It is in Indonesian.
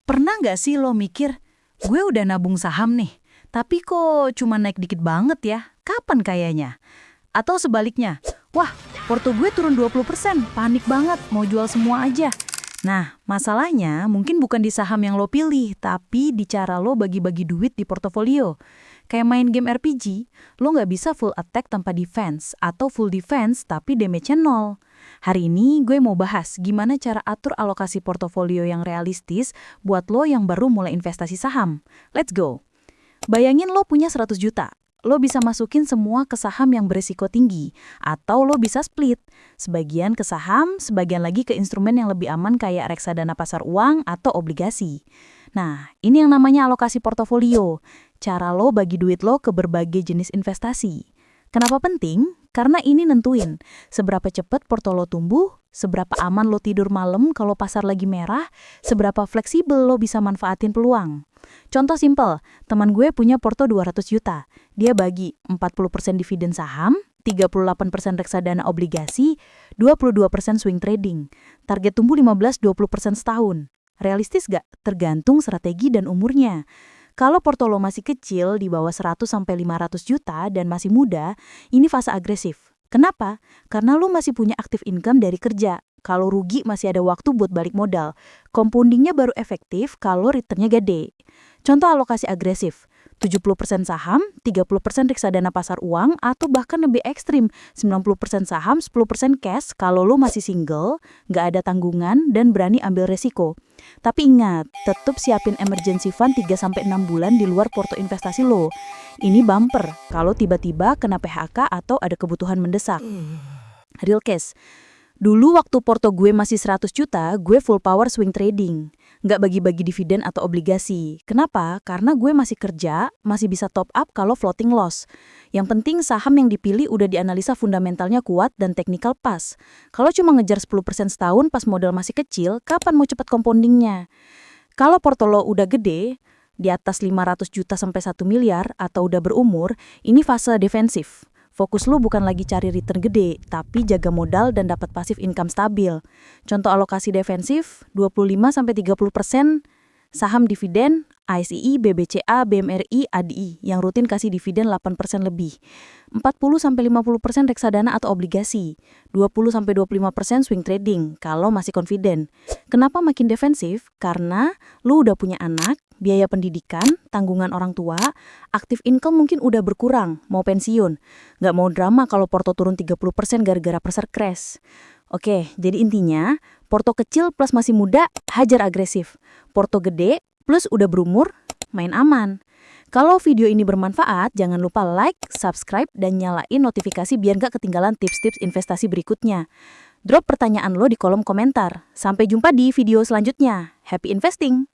Pernah nggak sih lo mikir, gue udah nabung saham nih, tapi kok cuma naik dikit banget ya? Kapan kayaknya? Atau sebaliknya, wah, porto gue turun 20%, panik banget, mau jual semua aja. Nah, masalahnya mungkin bukan di saham yang lo pilih, tapi di cara lo bagi-bagi duit di portofolio. Kayak main game RPG, lo nggak bisa full attack tanpa defense, atau full defense tapi damage-nya nol. Hari ini gue mau bahas gimana cara atur alokasi portofolio yang realistis buat lo yang baru mulai investasi saham. Let's go! Bayangin lo punya 100 juta. Lo bisa masukin semua ke saham yang berisiko tinggi, atau lo bisa split. Sebagian ke saham, sebagian lagi ke instrumen yang lebih aman kayak reksadana pasar uang atau obligasi. Nah, ini yang namanya alokasi portofolio. Cara lo bagi duit lo ke berbagai jenis investasi. Kenapa penting? Karena ini nentuin seberapa cepat porto lo tumbuh, seberapa aman lo tidur malam kalau pasar lagi merah, seberapa fleksibel lo bisa manfaatin peluang. Contoh simpel, teman gue punya porto 200 juta. Dia bagi 40% dividen saham, 38% reksadana obligasi, 22% swing trading. Target tumbuh 15-20% setahun. Realistis gak? Tergantung strategi dan umurnya. Kalau porto lo masih kecil, di bawah 100-500 juta dan masih muda, ini fase agresif. Kenapa? Karena lo masih punya active income dari kerja. Kalau rugi masih ada waktu buat balik modal. Compoundingnya baru efektif kalau returnnya gede. Contoh alokasi agresif, 70% saham, 30% reksadana pasar uang, atau bahkan lebih ekstrim, 90% saham, 10% cash kalau lo masih single, nggak ada tanggungan, dan berani ambil resiko. Tapi ingat, tetap siapin emergency fund 3-6 bulan di luar porto investasi lo. Ini bumper kalau tiba-tiba kena PHK atau ada kebutuhan mendesak. Real case. Dulu waktu porto gue masih 100 juta, gue full power swing trading. Nggak bagi-bagi dividen atau obligasi. Kenapa? Karena gue masih kerja, masih bisa top up kalau floating loss. Yang penting saham yang dipilih udah dianalisa fundamentalnya kuat dan teknikal pas. Kalau cuma ngejar 10% setahun pas modal masih kecil, kapan mau cepat compoundingnya? Kalau porto lo udah gede, di atas 500 juta sampai 1 miliar atau udah berumur, ini fase defensif. Fokus lu bukan lagi cari return gede, tapi jaga modal dan dapat passive income stabil. Contoh alokasi defensif, 25-30% saham dividen, ASII, BBCA, BMRI, ADI yang rutin kasih dividen 8% lebih. 40-50% reksadana atau obligasi. 20-25% swing trading kalau masih confident. Kenapa makin defensif? Karena lu udah punya anak, biaya pendidikan, tanggungan orang tua, aktif income mungkin udah berkurang, mau pensiun. Nggak mau drama kalau porto turun 30% gara-gara pasar crash. Oke, jadi intinya, porto kecil plus masih muda, hajar agresif. Porto gede plus udah berumur, main aman. Kalau video ini bermanfaat, jangan lupa like, subscribe, dan nyalain notifikasi biar nggak ketinggalan tips-tips investasi berikutnya. Drop pertanyaan lo di kolom komentar. Sampai jumpa di video selanjutnya. Happy investing!